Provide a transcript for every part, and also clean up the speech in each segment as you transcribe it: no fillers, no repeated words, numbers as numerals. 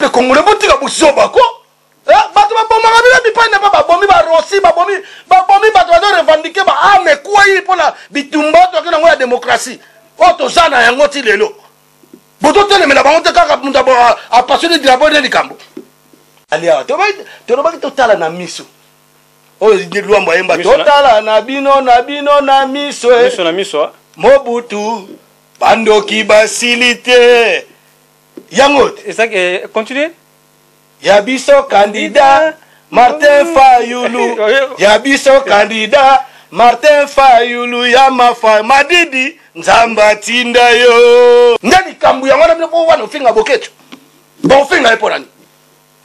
Le Congolais botika busoba ko. Bato ba bomba ba bipane ba bombi ba rosi ba bombi bato ba revendiquer ba mais quoi il pour la bitumba to kana ngwa démocratie. Oto zana yango ti lelo. Boto tele me la ba onte kaka munda ba a passionné de la bonne likambo. Alia to ba totala na miso. Oh di luamba yemba totala na bino na miso. Miso na miso. Mobutu Bandoki Basilité. Yangot. Et ça continue. Yabiso candidat Martin Fayulu. Yabiso candidat Martin Fayulu Yamafa Madidi Nzamba Tinda yo. Ndani kambu ya wana mpo wana ufinga bokecho. Bon finga eporani.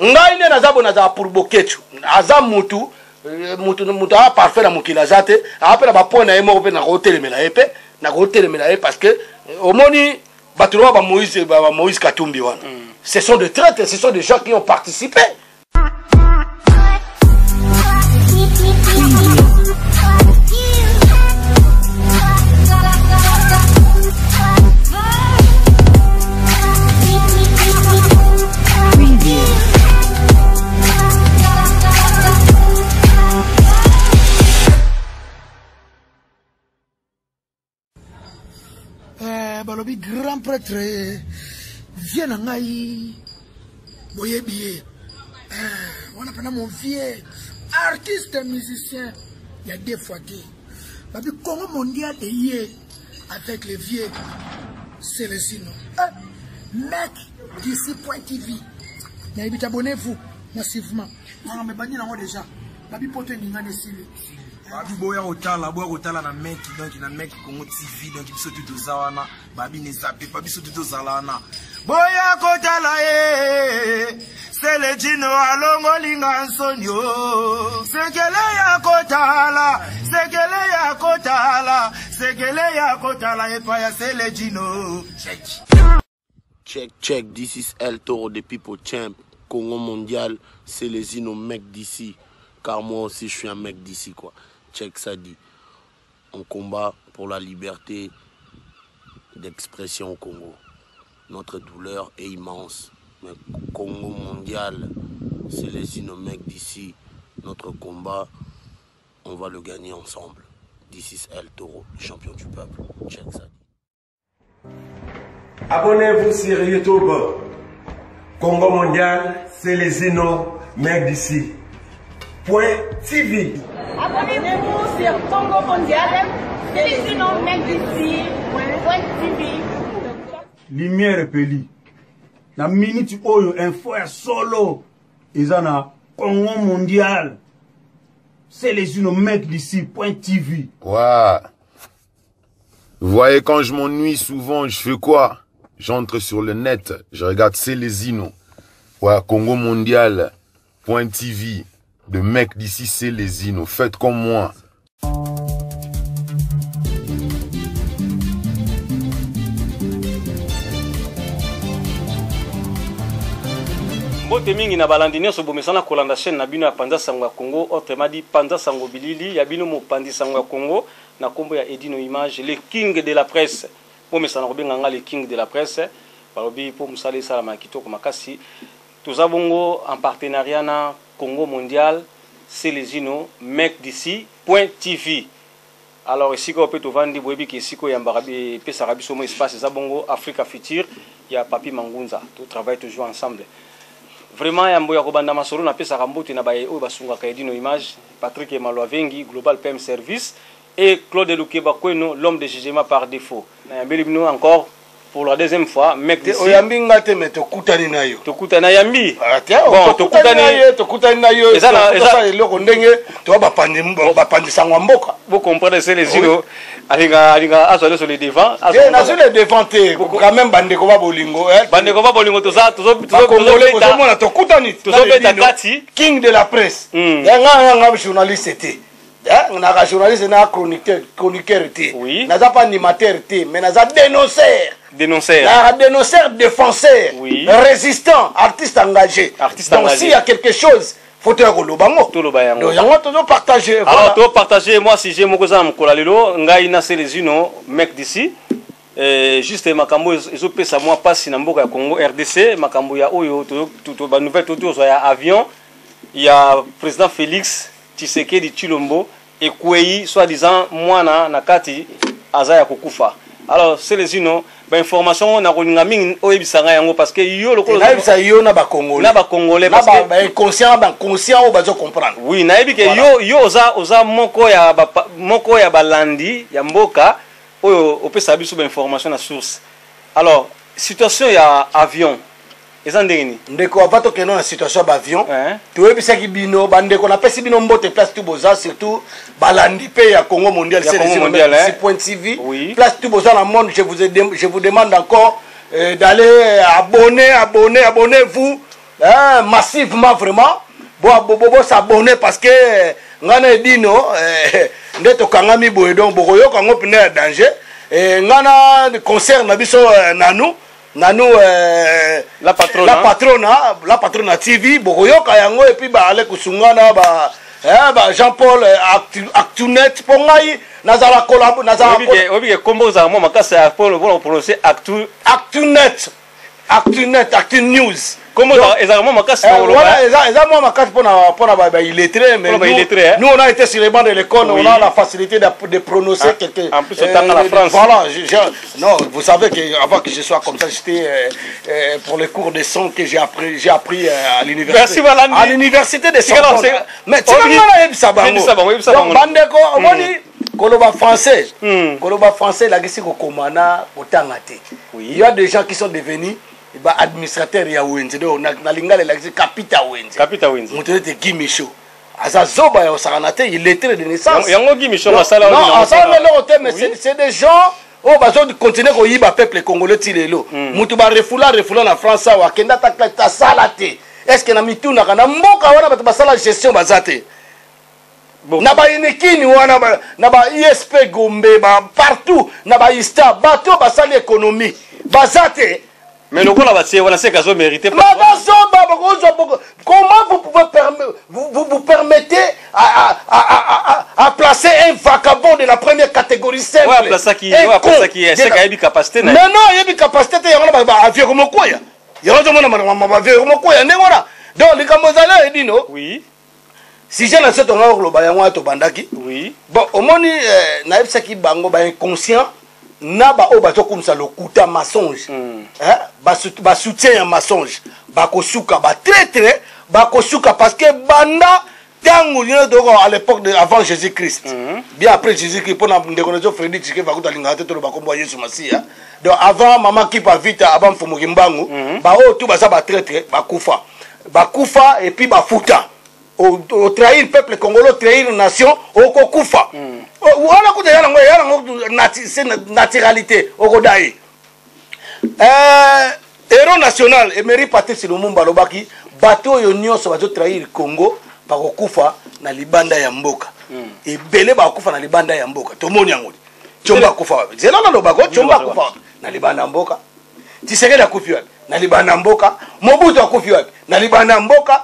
Ngai ne nazabo naza pour bokecho. Aza mutu a parfait na mukila zate. Apela ba pona emo pe na hotel mela epe. Na hotel mela epe parce que au moni Batouba ba Moïse Katumbi wana. Ce sont des traîtres, ce sont des gens qui ont participé. Balobi grand prêtre viens à Naï boye billet on appelle mon vieux artiste musicien il y a deux fois qui Babi Congo mondial de hier avec les vieux Célestino mec d'ici.tv mais abonnez-vous massivement on me banni là déjà Babi poto n'ingane sili Babi boya otala na mec donc na mec Congo TV donc biso tout zawana babi ne zappé babi so tout zalana boya kotala c'est le dino alongo linga nsonyo sekele ya kotala et pas c'est le dino check this is El Toro de People Champ Congo mondial c'est les Zino mec d'ici car moi aussi je suis un mec d'ici quoi. Check ça dit, on combat pour la liberté d'expression au Congo. Notre douleur est immense, mais Congo mondial, c'est les mecs d'ici. Notre combat, on va le gagner ensemble. This is El Toro, champion du peuple. Check ça dit. Abonnez-vous sur YouTube. Congo mondial, c'est les mecs d'ici. .tv. Abonnez-vous sur Congo mondial, c'est les mecs d'ici. .tv. Lumière peli. La minute oyo info ya solo. Izana Congo mondial. C'est les mecs d'ici. .tv. Ouais. Vous voyez, quand je m'ennuie souvent, je fais quoi? J'entre sur le net, je regarde Célésino. Ouais, Congo mondial. .tv. De mecs d'ici, Célésino. Faites comme moi. Mbote mingi na balandini so bomesana kolanda chaîne na bino ya Panza Sango ya Congo, autrement dit Panza Sango Bilili, ya bino mo Pandi Sango ya Congo, na kombo ya Edino Image, le king de la presse. Bomesana robenga nga le king de la presse, balobi po musale sala makitoko makasi. Toza bongo en partenariat na Congo mondial, c'est les mec d'ici.tv. Alors ici qu'on peut vendre boyebi qui ici qu'on y a mbarabi pesa rabi somo espace ça bongo Africa Future, il y a Papi Mangunza, tout travaille toujours ensemble. Vraiment ya mboya ko banda masoro na pesa rambote na baye o basunga ka Edino Image, Patrick Emalwavengi, Global PM Service et Claude Lukeba Kweno, l'homme de jugement par défaut. Na yambeli bino encore pour la deuxième fois, mec d'ici. Oyambi ngate me tokutani na yo. Tokutana yambi. Bon, tokutani na yo. Eza eloko ndenge to bapandi sangwa mboka. Vous comprenez c'est les îlots. Alinga asole sur les devants. Na sur les devants te quand même bandeko ba bolingo. Bandeko ba bolingo toza mona tokutani. Tozobeta kati king de la presse. Nga journaliste était. On a un journaliste, on a un chroniqueur, on n'a pas animateur, mais on a un dénonceur, défenseur, résistant, artiste engagé. Donc s'il y a quelque chose, il faut te le donc on partager. Alors tu partager, moi si j'ai mon cousin Mkolalelo, ngaina c'est les mec d'ici. juste makambo ezopesa mwa pasi na mboka ya Congo RDC makambo ya oyo to ba nouvelle toto ya avion ya président Félix Tshisekedi Tshilombo ekwei soi-disant mwana na kati aza ya kokufa. Alors c'est les ino ba information na koninga mingi oyebisanga yango parce que yo lokolo na yebisa yo na ba congolais parce que ba conscient o bazo comprendre. Oui, na yebi ke yo oza moko ya balandi ya mboka oyo opesa biso ba information na source. Alors situation ya avion eza ndengeni ndeko apato keno na situation ba avion toyebisa ki bino bandeko na pesi bino mbote place tout boza surtout balandi pe ya Congo mondial c'est.tv place tout boza na monde je vous demande encore d'aller abonnez-vous massivement vraiment bo s'abonner parce que ngana edino ndeto kangami boye donc bokoyo kango pina danger ngana concert na biso nanu la patrona TV bokoyoka yango et puis ba ale kusungana ba Jean-Paul Actunet pour ngai nazala collab nazala obike kombo za mo makasa ya Paul pour prononcer Actunet Actu News. Comment ça mo makasa voilà eza mo makasa pour ba illettré mais nous on a été sur les bancs de l'école on a la facilité de prononcer quelques en plus autant la France. Voilà, non, vous savez que avant que je sois comme ça j'étais pour les cours de son que j'ai appris à l'université. Merci Valandi. À l'université de Sorbonne. Mais tu n'as pas ça donc bandeko omoni koloba français la gisi ko komana otangate. Il y a des gens qui sont devenus administrateur ya wenze do na lingale la capita wenze mutelete Gimisho azazoba ya osakanate il est de naissance yango Gimisho masala non ça mais c'est des gens oh bazo continuer ko yiba peuple congolais tilelo mutu ba refula na France wa kenda ta salate est-ce que na mituna kana mboka wana bato basala gestion bazate na ba inekini wana na ba ISP Gombe ba partout na ba Ista bato basali économie bazate. Mais le voilà c'est qu'à mérité. Comment vous permettez à placer un vagabond de la première catégorie simple? Ouais, placer qui est c'est qu'il y a une capacité. Mais non, il y a une capacité. Il y a un avion comme quoi? Il y a un avion comme quoi? Donc les Camozalais dit non. Oui. Si j'ai lancé ton ordre, le bandaki. Oui. Bon, au moins, naïf ça qui bango inconscient. Naba o bato comme ça le kuta mensonge ba soutien ya mensonge ba kosuka ba très ba kosuka parce que banda tango à l'époque de avant Jésus-Christ bien après Jésus-Christ pour na ndekonezo Frédéric Tshisekedi va kuta linga te to ba kombo Yesu Masia donc avant maman qui pas vite avant Mfumu Kimbangu ba o tout ba ça ba très ba kufa et puis ba futa au trahir le peuple congolais, trahir une nation, au kokufa. On a coupé naturalité au Godaï. Héros national, Emery Patrice Lumumba Lobaki, bateau union sur bateau trahir le Congo, par kokufa na libanda ya mboka. Et belé ba kokufa na libanda ya mboka. Tout le monde yango. Chomba kufa. Zela na lobako, chomba kufa na libanda mboka. Tshisekedi akufi na libanda mboka. Mobutu akufi na libanda mboka.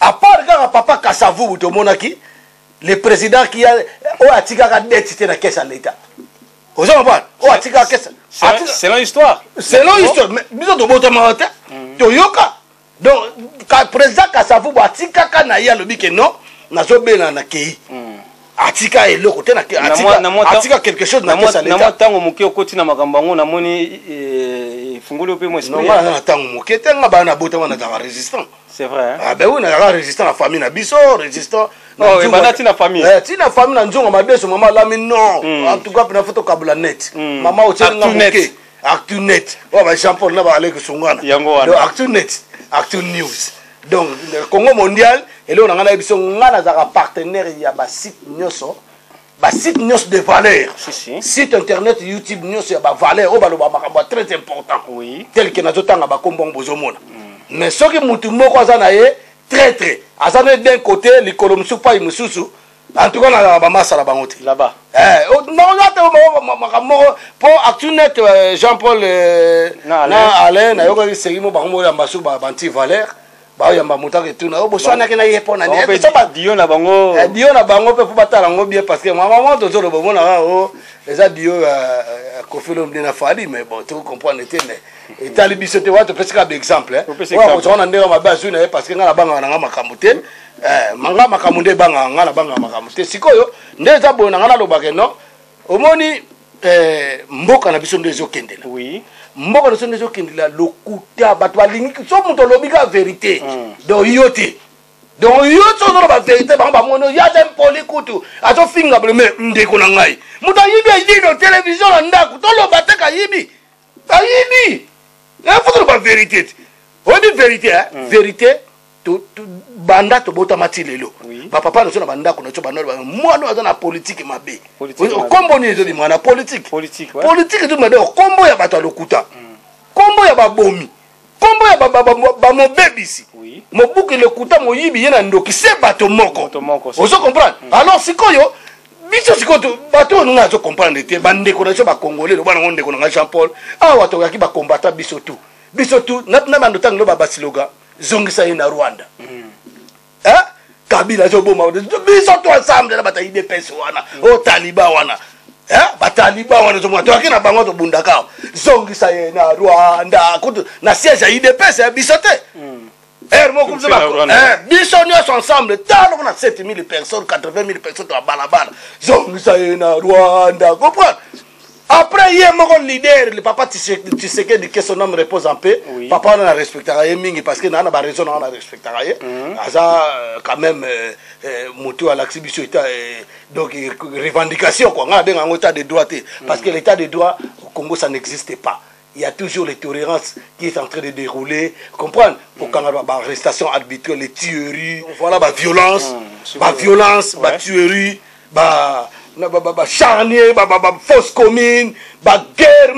À part quand papa Kassavou Monaki, le président qui a Oatika dette dans la caisse à l'État. Vous savez pas? Oatika caisse. C'est l'histoire. C'est l'histoire. Mais nous de Botamata, Toyoka. Donc, quand le président Kassavou Atika Kanaya le dit que non, n'a pas bien na kei. Atika est le côté na Atika quelque chose na caisse à l'État. Na tango muke okoti na makambango na moni fungolo pe mo esprit. Non, na tango muke tenga ba na botama na résistant. C'est vrai. Ah ben oui, on a résistant la famille, na biso, résistant. Oh, et banati na famille. Tina famille na nzonga mabeso maman la non. En tout cas, na photo kabula net. Maman o tsenga muke. Actu net. Oh ba Jean-Paul na ba ale kusungana. Donc Actu net, Actu News. Donc Congo mondial et là on a biso ngana za partenaire ya ba site nyoso. Ba site nyos de valeur. Site internet YouTube nyos ya ba valeur o ba lo ba makambo très important. Oui. Tel que na zotanga ba kombong bozomona. Mais ce qui m'a très azana d'un côté l'économie sous pas mususu en tout cas la bamasa la bangote là-bas non là pour Actunet Jean-Paul na Alain na yoka segimo bango ya mbasu ba banti valeur ba yamba mutaka etuna o boswana ke na yepo na ne so ba dio na bango pe fu batala ngo bien parce que maman to zolo bomona o eza dio kofelo mdena fali mais bon tu comprends était mais et tali bisote wa to pesika d'exemple wa ko zona ndero mabazu na parce que ngala banga na makambo te manga makambo nde banga ngala banga makambo te sikoyo ndeza bona ngala lobake no omoni mboka na biso ndezo kendela oui mboka na biso ndezo kendela lokuta bato balingi so muto lobika vérité donc yote donc yote no ba vérité ba mono ya dem polikutu ato finga bleme ndeko na ngai muto yibi ayino télévision na ndako to lo bateka yibi ayibi na foto ba vérité on dit vérité hein vérité to banda to bota matilelo ba papa no so na banda ko no so banda mwana aza na politique mabe kombo ni ezo di mwana politique politique to made kombo ya bato lokuta kombo ya babomi kombo ya ba mobebisi mobuke lokuta moyibi yena ndoki se bato moko ozo comprendre alors sikoyo biso sikoyo bato no azo comprendre te bande ko na so ba congolais lo bana ngonde ko na Jean Paul awa to yaki ba combattant biso tout na bando tanglo ba basiloga zongisa na Rwanda Kabila zo boma biso to ensemble na batayi de pesa wana o taliba wana bataliba wana zo mwato akina bango to bundaka zongisa na Rwanda kutu na siège ya IDPS biso te mo comme ça biso nyos ensemble talo na 7000 personnes 80000 personnes to balabala zongisa na Rwanda comprendre. Après, il y a un leader, le papa Tshisekedi, que son nom repose en paix. Oui. Papa, on a respecté parce que nous avons raison, on a respecté. Quand même, Moutou à l'exhibition, donc revendication, on a un état de droit. Parce que l'état de droit au Congo, ça n'existe pas. Il y a toujours les tolérances qui est en train de dérouler. Comprendre? Pour qu'on ait une arrestation arbitraire, les tueries, voilà, la violence, la tuerie, charnier, fausse commune, guerre,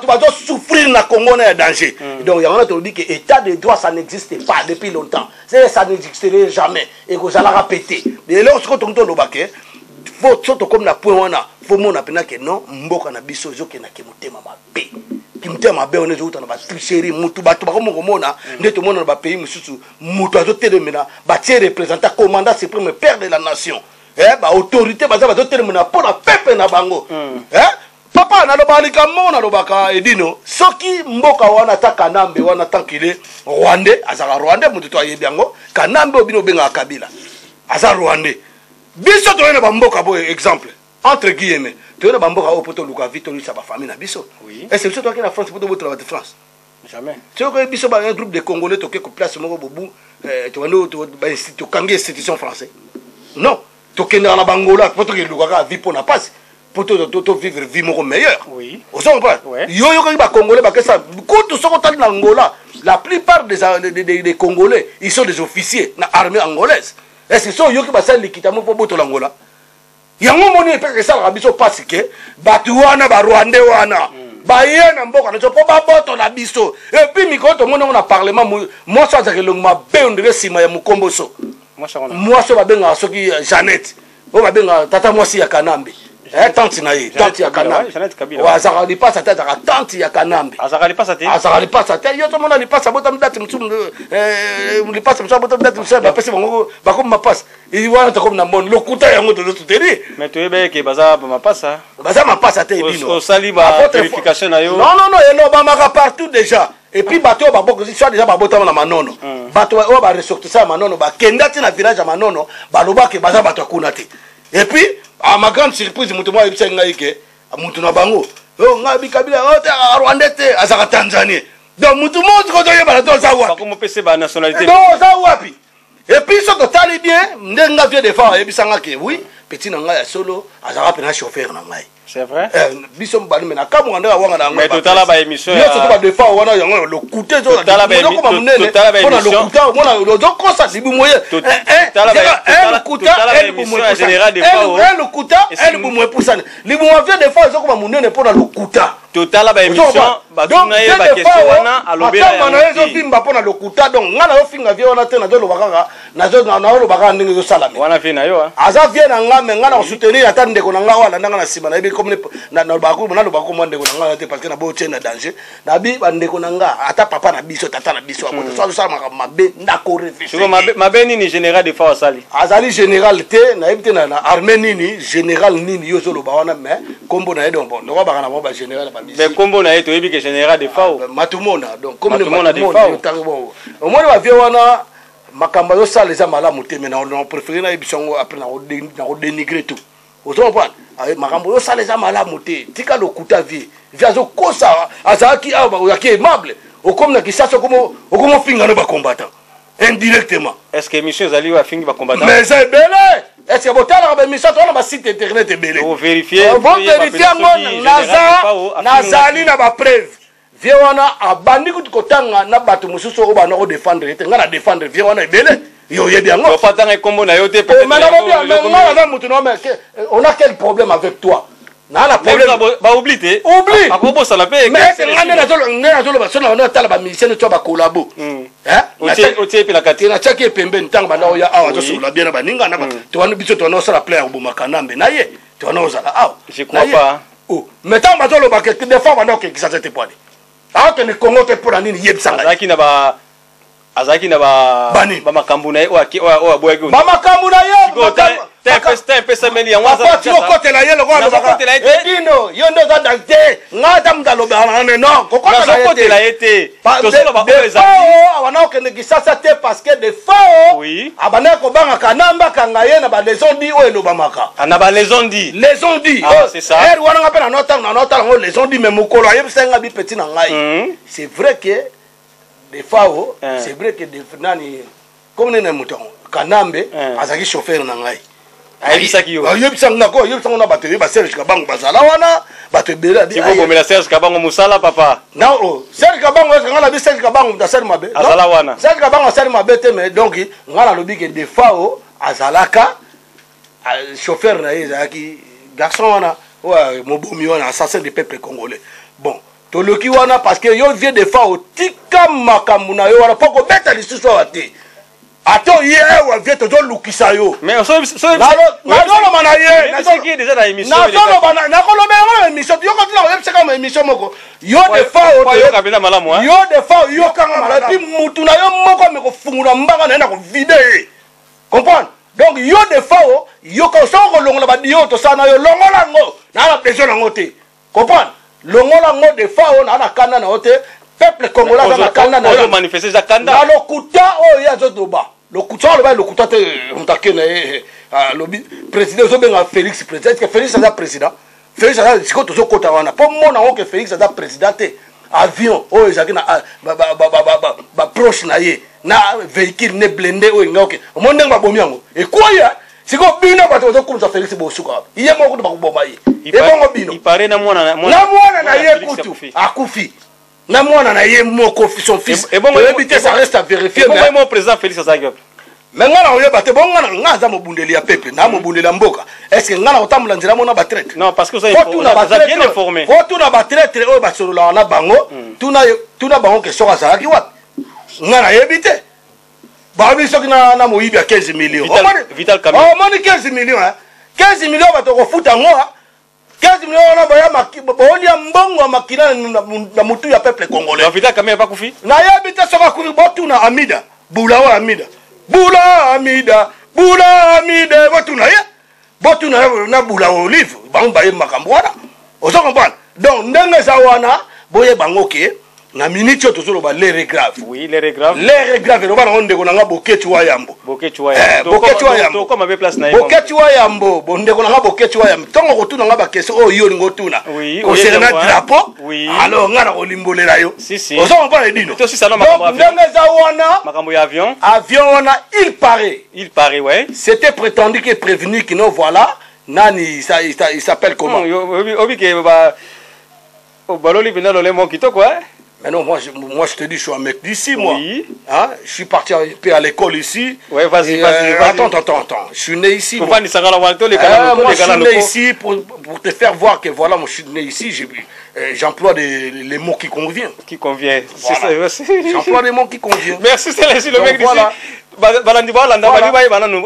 tu vas souffrir na Congo na danger. Donc il y a un dit que l'état de droit ça n'existe pas depuis longtemps. Ça n'existerait jamais et que ça l'a répété. Et là on se retrouve dans le baquet. Faut surtout comme la point wana, faut mon apena que non, mboka na biso zo ke na kimutema mabe. Kimutema mabe on ezo na ba tricherie mutu batu ba komo mona, ndeto mona na ba pays mususu, mutu azo telemena, ba tie représentant commandant suprême père de la nation. Ba autorité baza bazo telemena pour la peuple na bango. Papa na lobalika mona lobaka edino, soki mboka wana ta kanambe wana tankile Rwandais, azala Rwandais mutu to ayebi yango, kanambe obino benga Kabila. Azala Rwandais. Biso to na bamboka bo exemple entre guillemets to na bamboka o poto luka vito lui sa ba famille na biso oui et c'est surtout qui na France poto boto la France jamais tu ko biso ba un groupe de Congolais to ke ko place moko bobu to wando to ba institut kangi institution français non to ke na bangola poto ke luka ka vipo na passe poto to vivre vie moko meilleur oui on s'en pas yo ko ba Congolais ba ke ça ko to soko tali na Angola la plupart des Congolais ils sont des officiers na armée angolaise. Est-ce que so yoki basali likitamo po boto langola yango moni pe ça la biso parce que batu wana ba Rwandais wana ba yena mboka na po ba boto la biso et puis mikoto mona na parlement moi ça que longma be ondire sima ya mukomboso moi ça ba benga soki Jeannette o ba benga tata mwasi ya Kanambe tante na ye tante ya Kanambe wa zaka li passa tata ka tante ya Kanambe azaka li passa te yo to mona li passa botam date mtsum li passa mtsum botam date mtsum ba pese bango ba ko ma passe i wana to ko na mon lokuta yango to soutenir mais to ebe ke baza ma passa te bino o sali ba vérification na yo non elo ba maka partout déjà et puis bato ba boko soit déjà ba botam na manono bato o ba ressortissant manono ba kendati na village ya manono ba lobake baza bato kuna te et puis à ma grande surprise mutu mo yebisa ngai ke mutu na bango ngabi Kabila Rwandais te azaka Tanzanie donc mutu mo ko to yeba to za wapi ko mo pese ba nationalité non za wapi et puis ça to tali bien ndenga vie de fa yebisa ngake oui petit na ngai solo azaka pena chauffeur na ngai c'est vrai biso mbali mena kamu nganda wanga na ngai mais total ba émission yo to ba de fa wana yango le coûter zo total ba émission pour le coûter mona lo zo ko sa dibu moye le coûter elle bu moye général de fa le coûter elle bu moye pour ça libu mo vie de fa zo ko ba munene pour le coûter total ba émission ba tuna ye ba question wana alobela ya mana ezo fimba pour le coûter donc ngana yo finga vie wana te na zo lo bakanga na zo lo bakanga ndenge zo salame wana fi na yo aza vie na ngame ngana soutenir ata ndeko na nga wala ndanga na sima na yebi comme na bako moi ndeko na nga te parce que na bo tient na danger na bi ba ndeko na nga ata papa na biso tata na biso akoto so ça mabe ndako réfléchir mabe nini général de fa wasali azali général te na yebi te na armée nini général nini yo solo ba wana mais kombo na yedo bon ndoko ba kana ba général ba biso mais kombo na yeto yebi que général de fa matumona donc comme matumona de fa au moins ba vie wana makamba yo sala eza malamu te mais na préféré na ebisongo après na dénigrer tout ozo comprendre makambo yo sala eza malamu te tika lokuta vie azo kosa azaki aba yaki aimable okomi na kisasa okomo finga no ba combattant indirectement est-ce que émission zali wa fingi ba combattant mais c'est belé est-ce que botala ba émission to na ba site internet belé on vérifier nazali na ba preuve vie wana abandi kuti kotanga na bato mususu o bana ko défendre te ngana défendre vie wana ebele yo yebi yango o patanga kombo na yo te peut-être on a quel problème avec toi na la problème ba oublie akobo sala pe mais ngane na zolo ba sona na tala ba mission to ba collabo o tie pe na kati na chaki pembe ntanga bana oya awa zo solo bien na baninga na to wana biso to na sala player bo makanambe na ye to na ozala awa je crois pas oh mais tant ba zolo ba que des fois bana ko kisa te poade awa ne Congo te pour nini yebsanga azaki na ba makambu na ye o aboyaki ba makambu na ye te pesa meli ya waza tu kote la ye le kwa kote la ye dino yo ndo za dante ngata mdalo ba non kote la ye te to solo ba o ezaki awana ko ne kisasa te parce que des fois oui abana ko banga kanamba kanga ye na ba leçon di o elo ba maka na ba leçon di c'est ça er wana ngapa na nota ngo leçon di même ko lo ye senga bi petit na ngai c'est vrai que des fois c'est vrai que des nani comme nene mouton kanambe azaki chauffeur na ngai ayebisaki yo ayebisanga ko ayebisanga na bateri ba Serge Kabango bazala wana batebela bi ko bomela Serge Kabango musala papa na Serge Kabango est ngala bi Serge Kabango mtasali mabe azala wana Serge Kabango asali mabe te mais donc ngala lobi que des fois azalaka chauffeur na ezaki garçon wana mobomi wana assassin du peuple congolais bon toloki wana parce que yo vie de fa otika makambu na yo wana poko beta lisusu ate ato ye wa vie to lukisa yo mais na mana ye na ce qui est déjà dans émission na solo bana na kolombe na émission yo ko tla website comme émission moko yo de fa yo kabila malamu yo de fa yo kanga mala puis mutu na yo moko me ko fungula mbanga na ko vide comprendre donc yo de fa yo ko so ko longola ba dio to sana yo longola ngo na la besoin ngo te comprendre longola ngo de fa on na kanda na ote peuple congolais na kanda na yo manifester za kanda na lokuta o ya zo doba lokuta lo ba lokuta te mutake na lobi président zo benga Félix président est-ce que Félix est président Félix a siko to zo kota wana pour mona ngo que Félix est président te avion o ezaki na ba proche na ye na véhicule ne blindé o ngoke mo ndenge ba bomi yango e quoi ya siko bino bato zo kumza Félix bosuka iye moko to ba kuboma ye e bongo bino ipare na mwana na ye kutu akufi na mwana na ye moko son fils et bon éviter ça reste à vérifier mais mon président Félix Azagop mais ngana oyo baté bon ngana za mobundeli ya peuple na mobundeli mboka est-ce que ngana otamula nzira mona ba traite non parce que ça est bien informé faut tout na ba traite oyo ba solo na bango tuna bango que sora za ki wat ngana yebite ba biso na moyibi ya 15 millions Vital Kamil oh moni 15 millions hein 15 millions ba to ko futa ngo 15 millions na baya makibolia mbongo makina na mutu ya peuple congolais na Vital Kamil pas kufi na yebite soka kuri botu na Amida Bulawa Amida Bula Amida botu na Bula Olive bango baye makambo wana ozo comprendre donc ndenge za wana boye bango ke na minute to zolo ba l'air grave oui l'air grave lo bana onde ko nga Boketu wa Yambo to comme avec place na Boketu wa Yambo bonde ko nga Boketu wa Yambo tongo ko tuna nga ba question o yo lingo tuna concernant drapeau alors nga na olimbolela yo ozo comprendre dino to si salon makambo ndenge za wana makambo ya avion wana il paraît ouais c'était prétendu que prévenu que non voilà nani il s'appelle comment obi ke ba o baloli bina lo le mo kito quoi. Mais non, moi je te dis, je suis un mec d'ici, moi. Oui. Hein? Je suis parti à l'école ici. Ouais, vas-y. Attends. Je suis né ici. Moi je suis né ici pour te faire voir que voilà, moi je suis né ici. J'emploie les mots qui conviennent. Voilà. J'emploie les mots qui conviennent. Merci, c'est le mec d'ici.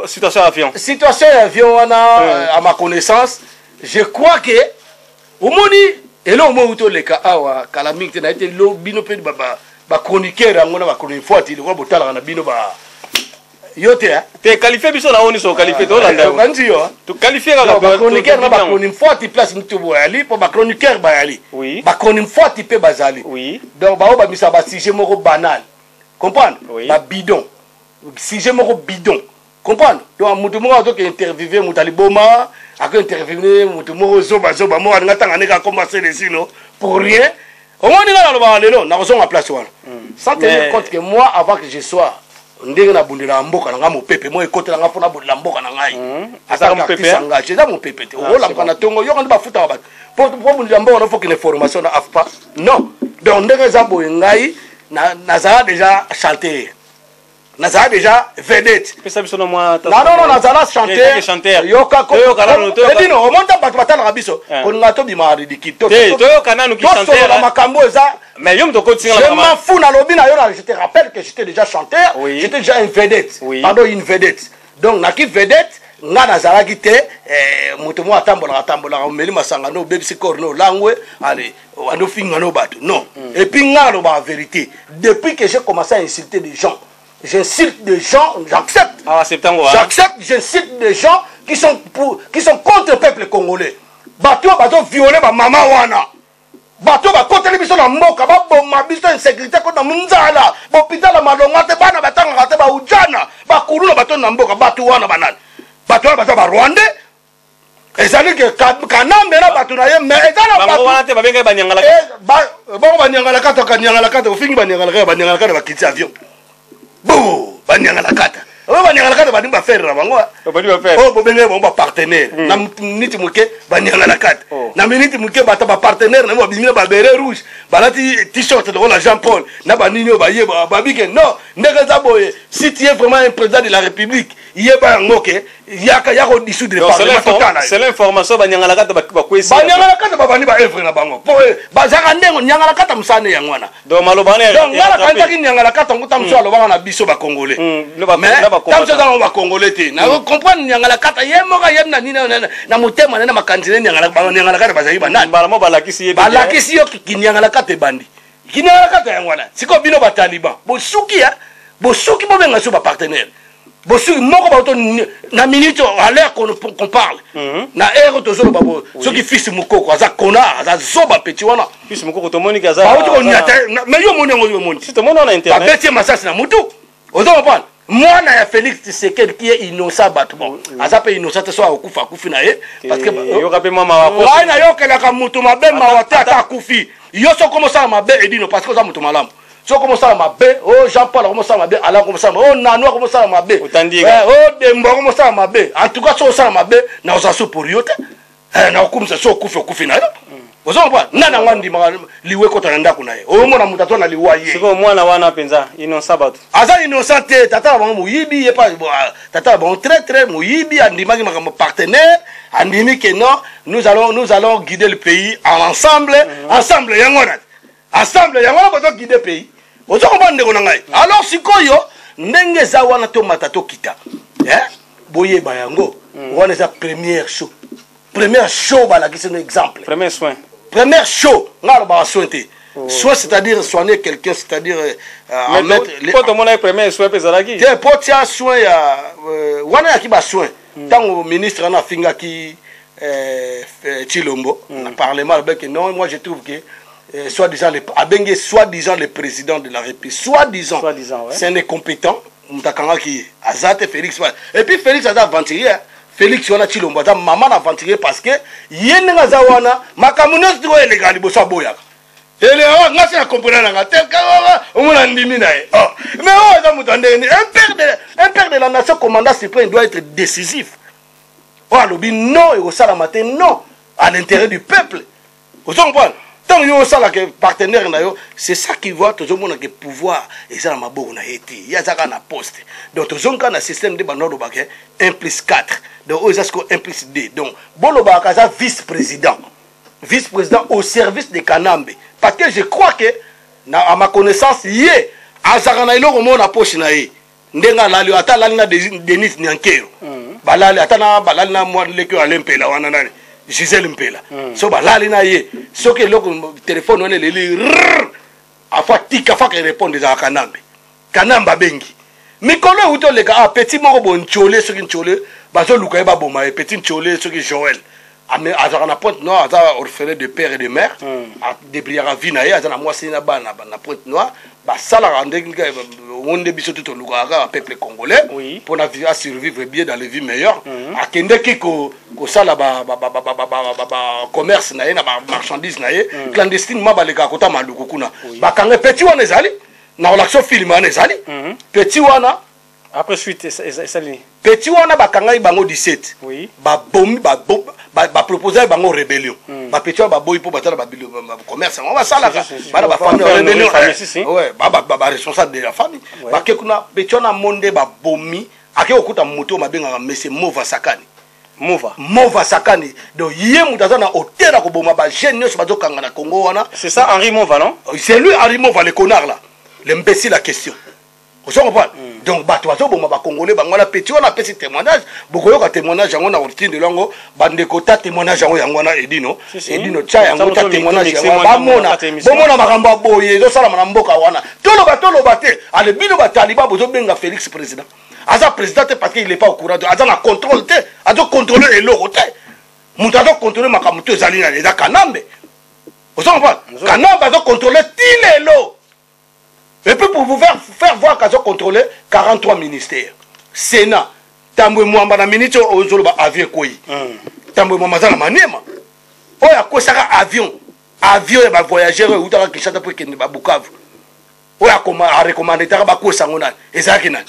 Situation avion. Situation avion, à ma connaissance, je crois que omoni elo mo uto leka awa kala mingi na été lo bino pe ba chroniqueur ngona ba chronique forti le ko botala na bino ba yote te qualifié biso na oni so qualifié to landa kanzi yo tu qualifié ka ba chroniqueur na ba chronique forti place mtu boyali po ba chroniqueur ba yali oui ba chronique forti pe bazali oui donc ba o ba misa ba sujet moko banal comprendre ba bidon sujet moko bidon comprendre donc mutu moko to ke interviewer mutu aliboma ako intervenir mutu moko zoba mo nga tanga neka commencer les sino pour rien au moins nga loba lelo na ko place wana sans tenir compte que moi avant que je sois ndenge na bundela mboka nga mo pepe mo ekotela nga fona bundela mboka na ngai asa mo pepe nga je da mo pepe te o la kana tongo yo kana ba futa ba pour bundela mboka na faut que l'information na afpa non donc ndenge za bo ngai na za déjà chanter Nazala déjà vedette. Non, Nazala chanteur. Yoka Edino, on monte à Batana Rabiso. On n'a pas dit ridicule. Mais je m'en fous dans l'obina. Je te rappelle que j'étais déjà chanteur. J'étais déjà une vedette. Pardon, une vedette. Donc, Naki vedette. Nga Nazala qui était mutumo atambola meli masangano bebisi corno langwe allez ando fingano bato non et puis nga lo ba vérité depuis que j'ai commencé à insulter des gens j'insulte des gens, j'accepte. J'accepte, j'incite des gens qui sont contre le peuple congolais. Bateau violé ma maman wana. Bateau contre les bisons na mboka, ma biso insécurité contre munzala. Hôpital la malonga te bana batanga kate ba ujana. Ba kuruna bateau na mboka, bateau wana banane. Bateau ba Rwanda. ezali ke kanambe na bato na ye mais ezala bato wana te babenga banyangala bon banyangala kata ofingi banyangala kata bakiti avion bo banyangala kata banyangala kata badi ba faire na bango oh bobenga bon ba partenaire na minute muke banyangala kata na minute muke bata ba partenaire na bimina ba beret rouge balati t-shirt de la Jean Paul na ba ninyo ba ye ba bike non ndeka za boye si tu es vraiment un président de la République yeba ngoke yaka yako dissoudre le parlement total c'est l'information banyangala kata ba kwesi banyangala kata ba bani ba œuvre na bango po bazaka ndengo nyangala kata musane ya ngwana donc malobane donc ngala kanta ki nyangala kata nguta mso alobanga na biso ba congolais mais tamso za ba congolais te na comprendre nyangala kata yemoka yemna nina na mutema na makanzine nyangala kata bazali banani balamo balakisi ye balakisi yo kinyangala kata bandi kinyangala kata ya ngwana siko bino ba taliban bosuki bo benga so ba partenaire bosu moko bato na minute à l'heure qu'on parle na ero to zolo babo ceux qui fils mukoko aza kona aza zoba petit wana fils mukoko to moni kaza ba to nyata mais yo moni ngo moni si to moni na internet ba beti masasi na mutu ozo comprendre moi na ya Félix Tshisekedi qui est innocent bato bon aza pe innocent so akufa kufi na ye parce que yo kapé mama wako wa na yo kela ka mutu mabe mawata ata kufi yo so comme ça mabe edino parce que za mutu malamu so comme ça ma bé oh Jean Paul comme ça ma bé Alain comme ça oh Nano comme ça ma bé oh Dembo comme ça ma bé en tout cas so ça ma bé na osaso pour yote na comme ça so kufi na yo vous comprenez nana ngandi ma liwe ko tanda kuna ye o mona mutato na liwa ye siko mwana wana penza innocent bato aza innocent tata ba muyibi ye pas tata bon très muyibi andimaki ma partenaire andimi que non nous allons guider le pays ensemble yangona ensemble yangona bato guider le pays ozo komba ndeko na ngai alors sikoyo ndenge za wana to matato kita boye ba yango wana za première show bala qui c'est un exemple premier show ngalo ba sointe soit c'est-à-dire soigner quelqu'un c'est-à-dire en mettre les pour mon premier soin pezalaki te potia soin ya wana ya ki ba soin tango ministre na finga ki Chilombo na parlement avec non moi je trouve que soi-disant le président de la République, soi-disant ouais. C'est un incompétent, qui Azate Félix. Et puis Félix a aventurier, Félix on a Chilombo, maman a aventurier parce que yenga zawana makamunos doit légal bossa boya. Et les gens n'a pas compris na tel on a ndimi na mais oh ça mutande un père de la nation commandant suprême doit être décisif. Oh lobi non et au sala matin non à l'intérêt du peuple. Vous comprenez? Tant yo ça là que partenaire na yo c'est ça qui voit toujours mon que pouvoir et ça ma boku na été ya zaka na poste donc toujours quand na système de banodo ba 1 + 4 donc eux ça ce 1 + 2 donc bolo ba ka vice-président au service de Kanambe parce que je crois que à ma connaissance yé azaka na iloko mo na poche na ye ndenga lali ata lali na Denis Nyankero balali ata na balali na moi leki alempela wana nani Gisèle Mpela so balali na ye soki eloko téléphone wana eleli afa tika fa ke répondre za kanamba bengi mikolo euti oleka petit moko bo ntiole soki ntiole bazoluka ye baboma ye petit ntiole soki Joël azalaka na Pointe Noire aza orphelin de père et de mère adebriaka vie na ye aza na mwasi na bana na Pointe Noire basalaka ndenge onde biso tout olukaka peuple congolais pour na survivre bien dans les vies meilleures akendeki kosala commerce na ye na marchandise na ye clandestinement baleka kota maluku kuna bakanga petit wana ezali na relation film wana ezali petit wana après suite ezali petit wana bakanga bango 17 babomi proposer bango rébellion petit wana baboyi po batala commerce on va salaka bana ba famille rébellion ouais ba responsable de la famille bakekuna petit wana monde babomi akekokuta moto mabenga monsieur Mova Sakani Mova Sakani donc yé mutaza na hôtel ko boma ba jeune nyos bazokanga na Congo wana c'est ça Henri Mova non c'est lui Henri Mova le connard là l'imbécile la question vous comprenez donc bato bazoboma ba congolais bango na petit wana pesi témoignage bokoyo ka témoignage yango na routine de longo bandeko ta témoignage yango na Edino tcha yango ta témoignage yango bomona makambo boye zo sala na mboka wana toloba te ale bino ba taliba bozo benga Félix président aza président parce qu'il est pas au courant de aza na contrôle te azo contrôler eloko te mutu azo contrôler makambo to ezali na eza kanambe vous comprenez kanambe azo contrôler tilelo. Et puis pour vous faire voir qu'ils ont contrôlé 43 ministères. Sénat, Tamboué Mouamba na ministre Ozoloba avion koi. Tamboué Mouamba na maniema. Oh ya quoi ça avion. Avion et voyageurs ou t'as qui chante pour qu'il ne va Bukavu. Oh ya comment a recommandé t'as pas quoi ça on a. Et ça qui n'a.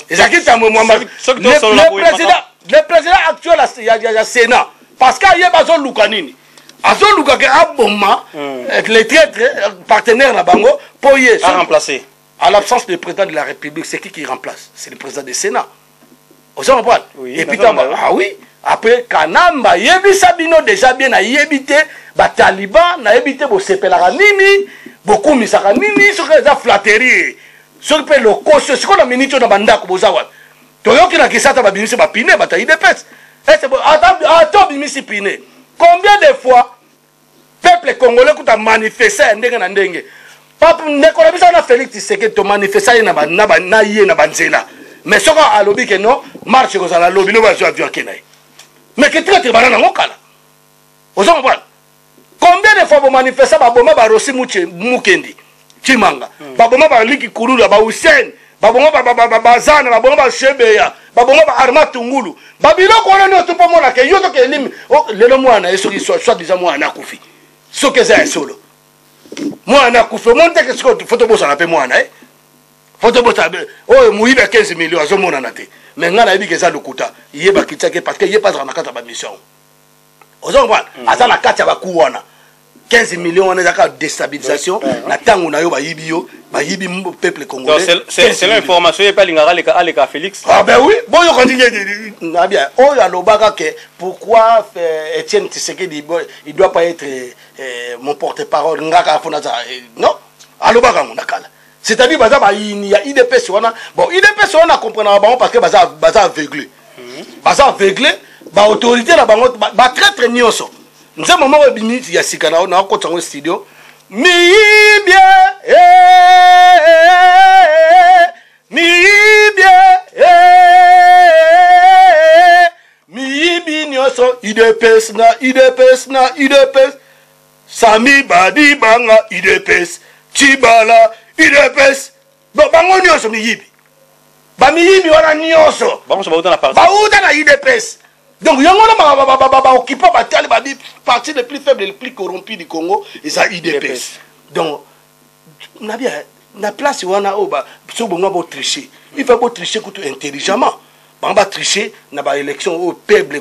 Et ça qui Tamboué Mouamba. Le président actuel il y a Sénat parce qu'il y a besoin Lukanini. Azo luka ke aboma les traîtres partenaires na bango pour y remplacer. À l'absence du président de la République, c'est qui remplace? C'est le président du Sénat. Vous comprenez? Et puis ah oui, après Kanamba yebisa bino déjà bien na yebité ba Taliban na yebité bo sepelaka nini beaucoup misaka nini sur les flatteries sur pe le coche sur la minute na bandako bozawa. Toyoki na kisata ba binisi ba pine ba tayi de pèse. Et c'est bon attends binisi pine. Combien de fois peuple congolais qui a manifesté ndenge papa nekola bisa na Félix Tshisekedi to manifester na banzela mais soka alobi que non marche ko sala lobi no ba so avion kenai mais que traite banana ngokala ozo comprendre combien de fois vous manifester ba boma ba Rossi Mukendi Chimanga ba boma ba Liki Kurula ba Hussein ba boma ba Zana ba boma ba Shebeya ba boma ba Arma Tungulu ba biloko wana no to pomona ke yoto ke elimi lelo mwana yeso ki soit déjà mwana kufi soke za solo mwana kufi monte ke siko photo bosa na pe mwana photo bosa oh muibe 15 millions azomona na te mais ngana yebi ke za lokuta yeba kitake parce que yeba za na kata ba mission ozo ngwana aza na kata ba kuwana 15 millions on est d'accord déstabilisation na tango na yo ba yibi peuple congolais c'est l'information et pas l'ingara les Félix ah ben oui bon yo continue na bien oh ya lobaka que pourquoi Etienne Tshisekedi il doit pas être mon porte-parole ngaka fona za non alobaka mon nakala c'est-à-dire baza ba il y a IDPS wana bon IDPS wana comprendre ba parce que baza aveuglé ba autorité la bango ba très nyonso nous avons un moment où il y a six canaux, on a un studio. Mibia, IDPS na, Sami Badi Banga, IDPS, Chibala, IDPS. Bon, bango nyoso miyibi. Ba miyibi wana nyoso. Bango so bauta na parti. Bauta na IDPS. Donc, il y a un occupant partie les plus faibles et les plus corrompus du Congo, et ça IDPS. Donc, on a bien la place où on a tricher. Il faut tricher intelligemment. On va tricher dans l'élection au peuple,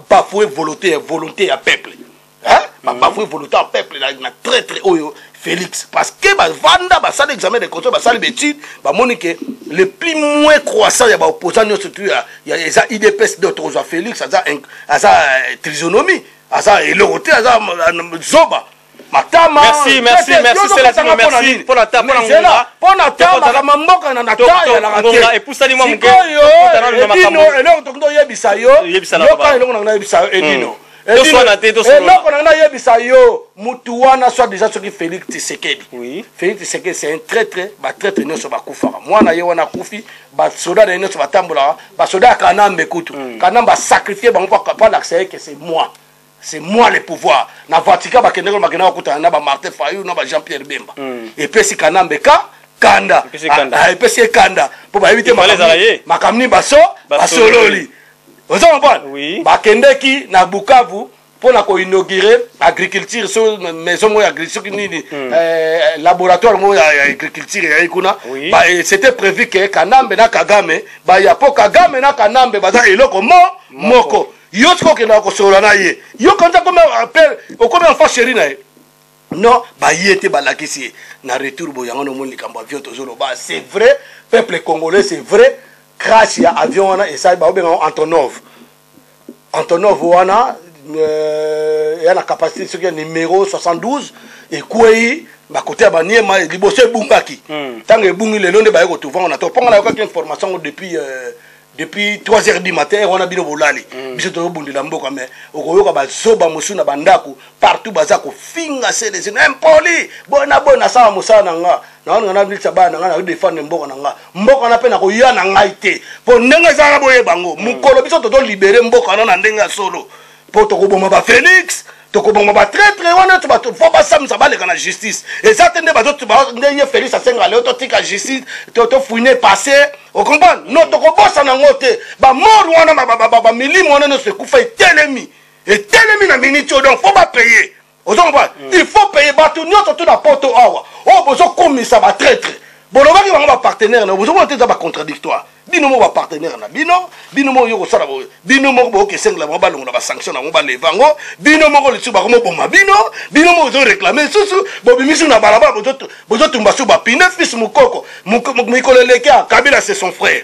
bafouer volonté à peuple. Hein? Bafouer volonté à peuple, il y a très très haut. Félix, parce que Vanda, ça l'examen de contrôle, ça l'étude, que le plus moins croissant, il y a opposant, il y a IDPS d'autres, Félix, il y a trisonomie, il y a l'autorité, il y a Zoba. Merci, c'est la team, merci pour la table. Pour la table, et pour ça, il y a eloko na ngai yebisa yo mutu wana soit déjà soki Félix Tshisekedi. Félix Tshisekedi c'est un traître, ba traître nyonso bakufaka mwana ye wana kufi basoda na nyonso batambolaka basoda ya Kanambe kutu Kanambe sacrifier bango pour l'accès que c'est moi. C'est moi le pouvoir. Na Vatican bakende ko bakenda ko na ba Martin Fayou na ba Jean-Pierre Bemba. Et puis si Kanambe kanda. Et puis si kanda pour ba éviter makamni baso basololi. Vous comprenez? Bakende ki na Bukavu pour na ko inaugurer agriculture sur maison mo agriculture ni laboratoire mo agriculture ya ikuna. C'était prévu que Kanambe na Kagame ba ya po Kagame na Kanambe baza eloko moko. Yo tiko ke na ko solo na ye yo kanta comme appel o comme enfant chéri na ye non ba yete ba lakisi na retour bo yango no moni kambo avion tozolo ba c'est vrai peuple congolais c'est vrai crash ya avion wana et ça ba obenga Antonov wana ya na capacité sur le numéro 72 et kwei ba côté ba niema liboso ebungaki tango ebungi le londe ba ko tout on a to ponga na ko information depuis 3h du matin on a bino bolali biso to bundila mboka mais okoyoka ba zoba musuna bandako partout baza ko finga c'est impoli bona sawa musana nga na nditsa bana nga na défendre mboka na na pe na ko yana ngai te po ndenga za boye bango mukolo biso to libérer mboka na ndenga solo po to ko boma ba Félix to ko boma ba traître wana to ba to fo ba samza ba le kana justice et ça tende ba to ba ndeye Félix asenga le to tika justice to fouiner passé o comprendre non to ko bossa na ngote ba mort wana ba milimo wana no se kufa etelemi na minute donc faut pas payer o comprendre il faut payer ba to nyoto to na poto awa o bozo komisa ba traître boloba ki ba partenaire na bozo monter ba contradictoire bino mo ba partenaire na bino mo yo ko sala bino mo bo ke sengla ba longola ba sanction na mo ba levango bino mo ko litsu ba ko mo boma bino mo zo réclamer susu bo bimisu na balaba bozo tumba su ba pine fils mukoko mikoleleka Kabila c'est son frère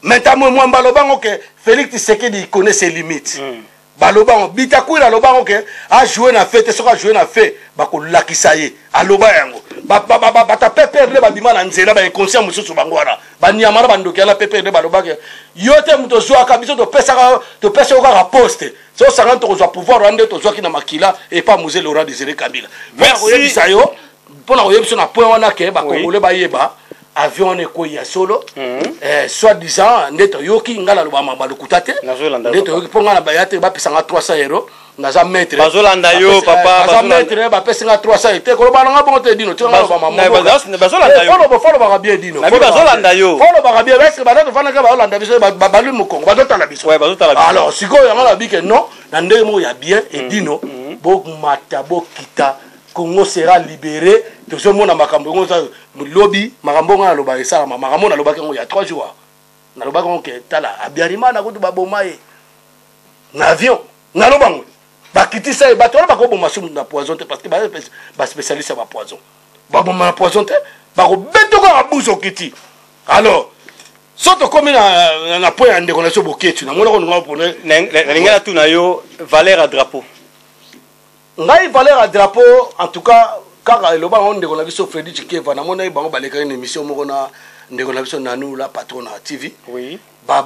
maintenant moi balobango que Félix Tshisekedi connaît ses limites balobango bitakwira lobango que a jouer na fête soka jouer na fête ba ko lakisa ye aloba yango ba ta perdre ba bima na nzela ba inconscient mususu bango wana ba nyamara bandoki ala perdre ba loba que yote muto zo akabiso to pesa ka poste so sanga to zo pouvoir rendre to zo ki na makila et pas Mzee Laurent Désiré Kabila merci sayo pona oyebso na point wana ke ba kongole ba yeba avion ne ko ya solo soit disant ndeto yoki ngala lo ba malukuta te ndeto yoki ponga na bayate ba pisanga 300 euros naza maître bazolanda yo papa baza maître ba pesinga 300 te ko ba nga bon te dino tinga ba maman bazolanda yo folo ba bien dino na bazolanda yo folo ba bien parce que ba to fana ka ba olanda biso ba lu mukongo ba tota la biso alors siko yanga la bi que non na ndenge mo ya bien et dino bo mata bo kita Congo sera libéré de ce monde à Makambo lobby Makambo na loba esa Makambo na loba il y a 3 jours na loba que tala abiarima na kutu babomaye na avion na lobango bakiti ça ba to ba ko boma sum na poison parce que ba spécialiste ba poison ba boma na poison te ba ko beto ka buso kiti alors soto comme na point de connexion boketu na mona ko nga pour na linga tu na yo valeur à drapeau ngai valeur à drapeau en tout cas car le ba on de la biso Freddy Chikeva na mona ba baleka une émission moko na ndeko na biso nanu la patron na TV ba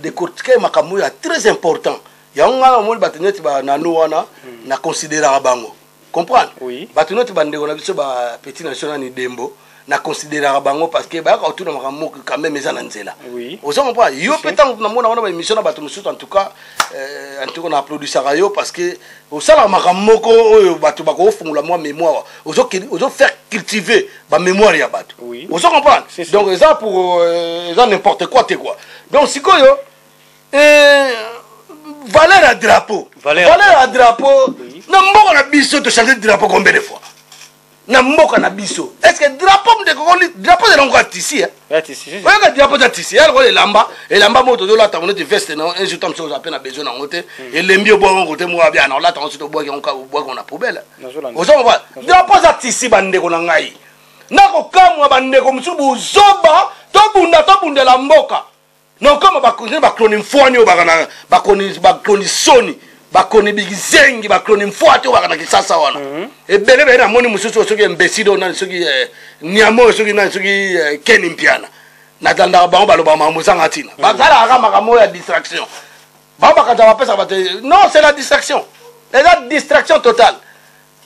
décortiquer makambo ya très important ya nga mo bateneti ba nanu wana na considérer bango comprendre bateneti ba ndeko na biso ba petit national ni dembo na considérer bango parce que ba ka autour na makambo quand même eza na nzela ozo comprendre yo petant na mona ba émission na bato mususu en tout cas na applaudissaka yo parce que au sala makambo ko oyo bato bako fungula moi mémoire ozo faire cultiver ba mémoire ya bato ozo comprendre donc ça pour ça n'importe quoi te quoi donc sikoyo valeur à drapeau na mboka na biso to changer drapeau combien de fois na mboka na biso est-ce que drapeau de kokoli drapeau de longo tisi oyoka drapeau de tisi yalo ko elamba moto do lata monete veste na un jour tam so appena besoin na ngote elembi obwa ngote mo abia na lata ngoto bwa ko na poubelle ozo ba drapeau za tisi bandeko na ngai na ko kamwa bandeko musubu zoba to bunda la mboka non comme ba clone mfwani obakana ba clone soni bakoni bigizengi bakoni mfuate wakana kisasa wana ebele bena moni mususu soki imbécile na soki niamo soki na soki Ken Mpiana na tanda ba baloba mamuzanga tina bazala aka makamo ya distraction baba kaza bapesa bate non c'est la distraction eza distraction totale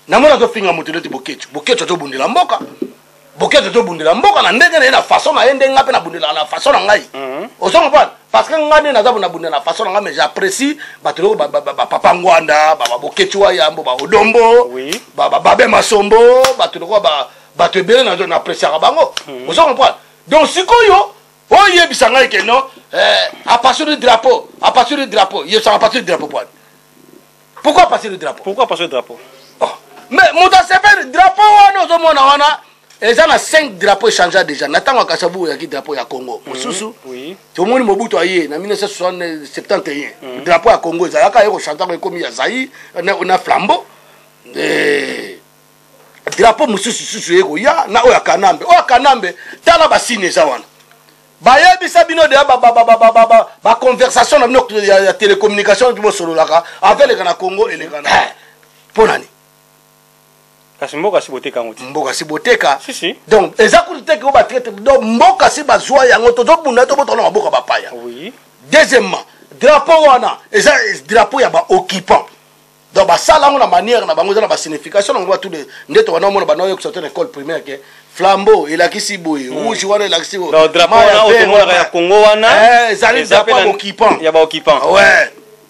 namona azofinga moto neti boketu azobundela mboka boketu azobundela mboka na ndenge na ye na façon na ye ndenge nga mpe nabundelaka na façon na ngai ozongopana parce que nga nde naza nabundela na façon na ngai mais j'apprécie bato loko bapapa ngwanda baboketu wa yambo baodombo babe masombo bato loko bato ebele napresiaka bango ozongopana donc sikoyo oyebisa ngai ke non à partir du drapeau yebisaka à partir du drapeau poani pourquoi passer le drapeau mais moto asepeli drapeau wana ozomona wana eza na 5 drapeau échangea déjà na ntango akasabu oyaki drapeau ya congo mosusu tomoni mobutu aye na 1971 drapeau ya congo ezalaka ye kochantango ekomi ya zai na flambeau drapeau mosusu ye koya na oyo ya kanambe tala basine eza wana bayebisa bino deya baconversation na bino ya télécommunication bosololaka aveleka na congo eleka na mpo nani kasi mboka si boteka yango mboka si boteka donc eza kuti teke o batraite donc mboka si bazwa yango tozobunda tobotona maboka bapaya deuxièmement drapeau wana eza drapeau ya baoccupant donc basala yango na manière na bango eza na basignification nango batude nde tokana omona bana oyo kosortir na école primaire ke flambeau elakisi boye rouge wana elakisi boye drapeau wana otomonaka ya congo wana ezali drapeau ya baoccupant ouais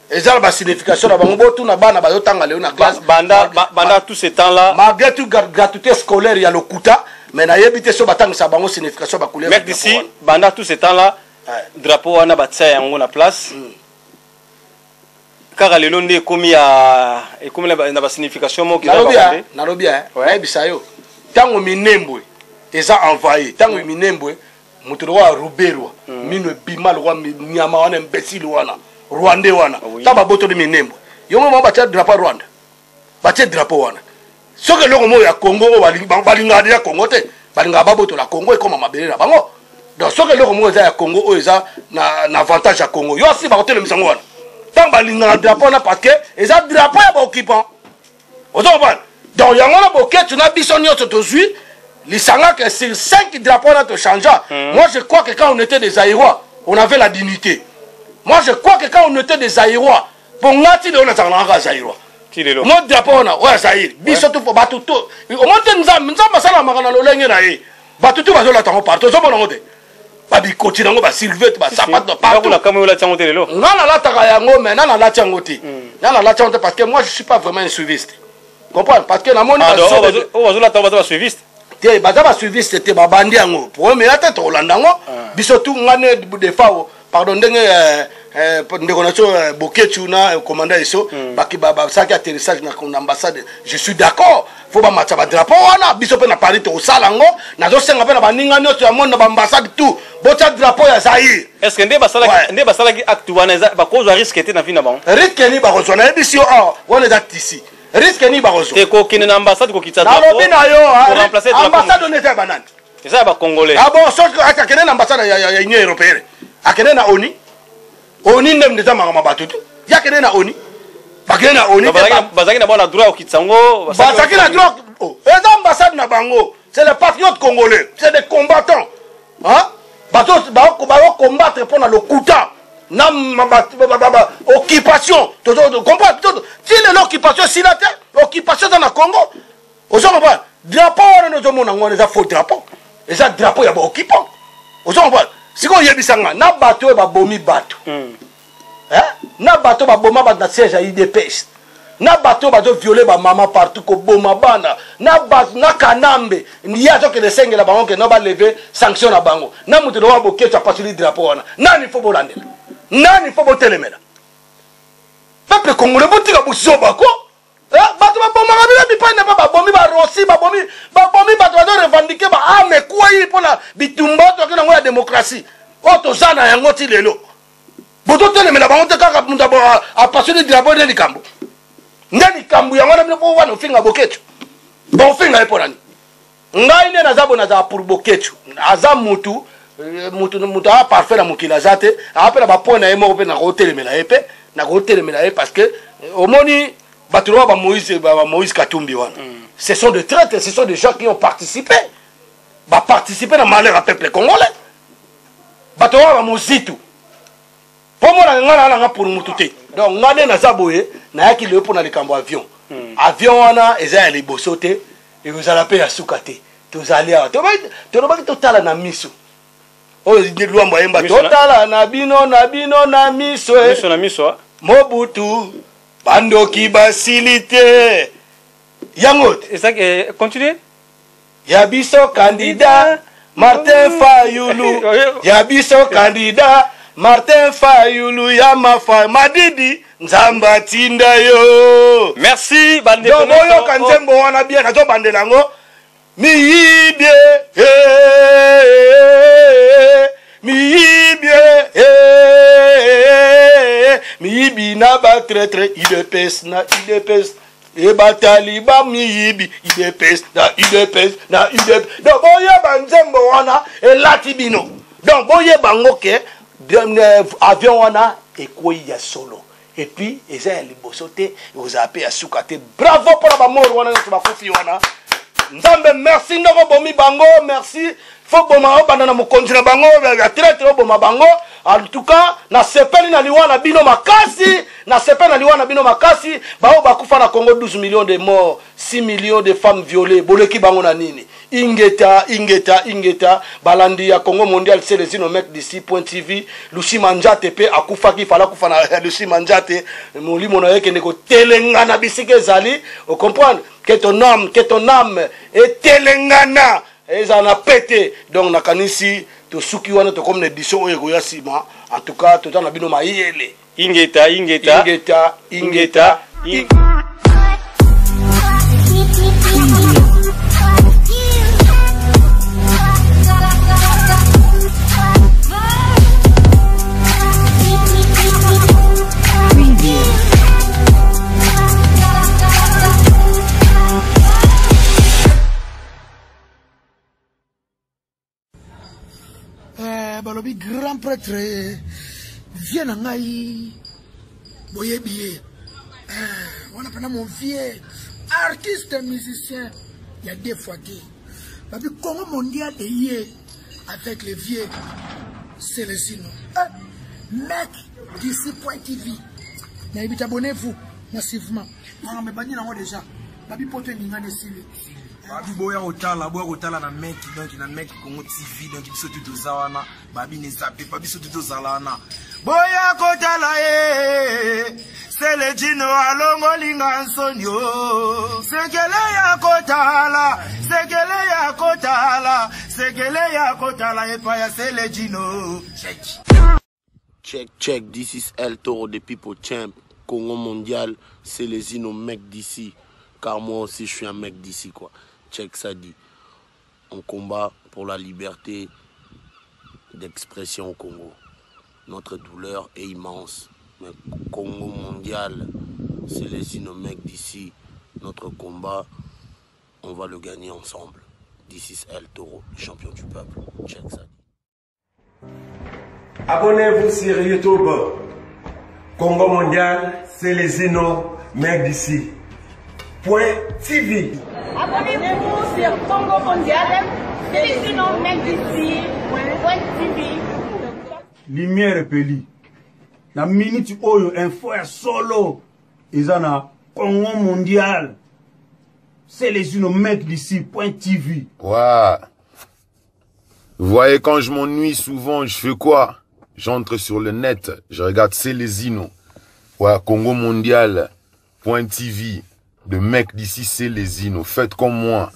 eza na basignification na bango botuna bana bazotanga leo na classe banda tout ce temps là malgré tout gratuité scolaire ya lokuta mais nayebi te so batangisa bango signification bacouleur mec d'ici banda tout ce temps là drapeau wana batia yango na place kaka lelo nde ekomi na basignification moko nalobi nayebisa yo ntango minembwe eza envahi ntango minembwe moto lokwa ruberwa mino ebima lokwa nyama wana imbécile wana rwandais wana ta babotoli minembwe yongo mo batia drapeau rwanda batia drapeau wana soki eloko moyo ya congo oyo balingaka deja congo te balingaka babotola congo ekoma mabele na bango donc soki eloko moyo eza ya congo oyo eza na avantage ya congo yo asi bakotelemisa yango wana ntango balingaka drapeau wana parce que eza drapeau ya baoccupant ozokopana donc yango na boketu na biso nyonso tozwi lisanga que sur 5 drapeaux wana tochangea moi je crois que quand on était des aérois on avait la dignité. Moi, je crois que quand on était des Aïrois, pour nous, on a un Aïrois. Notre drapeau, on a un Aïrois. Bissotou, Batutu. Au moins, nous avons un Marana Lolengé. Batutu, on a un partout. On a un babi continue ba silver ba sapat de partout. La caméra la tiangote lelo. Non la takayango mais non la tiangote. Non la tiangote parce que moi je suis pas vraiment un suiviste. Comprends parce que la moni ba la taba suiviste. Te ba suiviste te ba bandi yango. Pour mais la tête Rolandango bisotu ngane de fao. Pardon, Boketu na commandant eso baki saki atterrissage na ambassade. Je suis d'accord. Faut ba matcha ba drapeau wana biso pe na Paris to salango na zo senga pe na baninga nyoto ya monde na ambassade tout. Bota drapeau ya Zaïre. Est-ce que ndé basala ki acte wana ba cause risque était na vie na bango. Risque ni ba kozona ebisio on est acte ici. Risque ni ba kozo. Te ko kine na ambassade ko kitsa drapeau. Na lobi na yo remplacer drapeau. Ambassade on était banane. C'est ça ba congolais. Ah bon, sauf que akene na ambassade ya Union européenne. Akene na ONU. ONU ndem ndeza mama batutu. Yakene na ONU. Bakene na ONU. Bazaki na bona droit okitsango. Bazaki na droit. Oh, les ambassades na bango, c'est les patriotes congolais, c'est des combattants. Hein? Bato ba combattre pour le Kuta. Na occupation. Comprendre. Si l'occupation si la terre, occupation dans le Congo. Ozo comprendre. Drapeau on nous demande on les a faux drapeau. Les a drapeau ya ba occupant. Ozo comprendre. Si ko yebisanga na bato ba bomi bato. Hein? Na bato ba boma ba na siège à IDPS. Na bato ba violer ba maman partout ko boma bana. Na kanambe. Niya to ke de sengela bango ke no ba lever sanction na bango. Na mutu no ba bokecha pasuli drapeau wana. Nani fo bolandela? Nani fo botelemela? Peuple congolais botika buso bako. Bato ba boma ba bipane ba bomi ba rosi ba bomi bato ba revendiquer ba ame kwa yi pona bitumba to ke na ngoya démocratie. Oto zana yango ti lelo. Boto telemela bango te kaka munda a pasuli drapeau de likambo. Ndani kambu yango na mpo wana ofinga boketu. Bon finga epo nani. Ngai ne nazabo naza pour boketu. Aza mutu a parfait na mukila zate. Apela ba point na emo pe na hotelemela epe, na hotelemela e parce que omoni batulo ba Moïse Katumbi wana. Ce sont des traîtres, ce sont des gens qui ont participé. Ba participer na malheur à peuple congolais. Batulo ba Mozitu. Pour moi, on a pour nous tout. donc ngane na zaboye na yaki le pona likambo avion avion wana eza ya liboso te et vous allez payer suka te tozali awa tolobaki totala na miso oyo lwambo yemba totala na bino na miso na miso Mobutu bandoki basilite yango continue Yabiso candidat Martin Fayulu Yabiso candidat Martin Fayulu Yamafa Madidi Nzamba tinda yo. Merci bande donc boyo kanzembo wana bien kazo bande nango miyibie miyibi na ba très idepes na idepes e bataliba miyibi idepes na idepes donc boyo banzembo wana elati bino donc boye bango ke avion wana ekoi ya solo et puis eza ya liboso te vous appelez à soukate bravo pour la mort wana to bakufi wana nzambe merci ndoko bomi bango merci faut boma bana na mokonzi na bango ya traite boma bango en tout cas na sepeli na liwana bino makasi na sepeli na liwana bino makasi bao bakufa na Congo 12 millions de morts 6 millions de femmes violées boleki bango na nini ingeta balandi ya Congo mondial c'est les inomètres d'ici .tv Lucy Manjate pe akufa ki fala kufa na Lucy Manjate molimo na yeke ndeko telengana bisike zali on comprendre que ton âme est telengana ezana pété donc nakanisi to suki wana to comme édition oyo goya sima en tout cas to tana bino mayele ingeta balobi grand prêtre viens ngai boye biye on appelle mon vieux artiste musicien il y a des fois qui babi Congo mondial est avec les vieux Célestino mec d'ici .tv na ibita abonnez-vous massivement on me bani nango déjà babi poto ninga de sili babi boya kotala na mec donc na mec Congo TV donc biso tu tozawana babi ne zappe pas biso tu tozalana boya kotala c'est le dino alongo linga nsonyo sekele ya kotala et pas c'est le dino check this is El Toro de People Champ Congo mondial c'est les mec d'ici car moi aussi je suis un mec d'ici quoi. Check ça dit. On combat pour la liberté d'expression au Congo. Notre douleur est immense. Mais Congo mondial, c'est les mecs d'ici. Notre combat, on va le gagner ensemble. This is El Toro, le champion du peuple. Check ça dit. Abonnez-vous sur YouTube. Congo mondial, c'est les mecs d'ici. .tv. Abonnez-vous sur Congo mondial, c'est les mecs d'ici. .tv. Lumière peli. Na minute oyo info ya solo. Ezana Congo mondial. C'est les mecs d'ici. .tv. Ouais. Vous voyez, quand je m'ennuie souvent, je fais quoi? J'entre sur le net, je regarde Célésino. Ouais, Congo mondial. .tv. De mecs d'ici Célésino. Faites comme moi.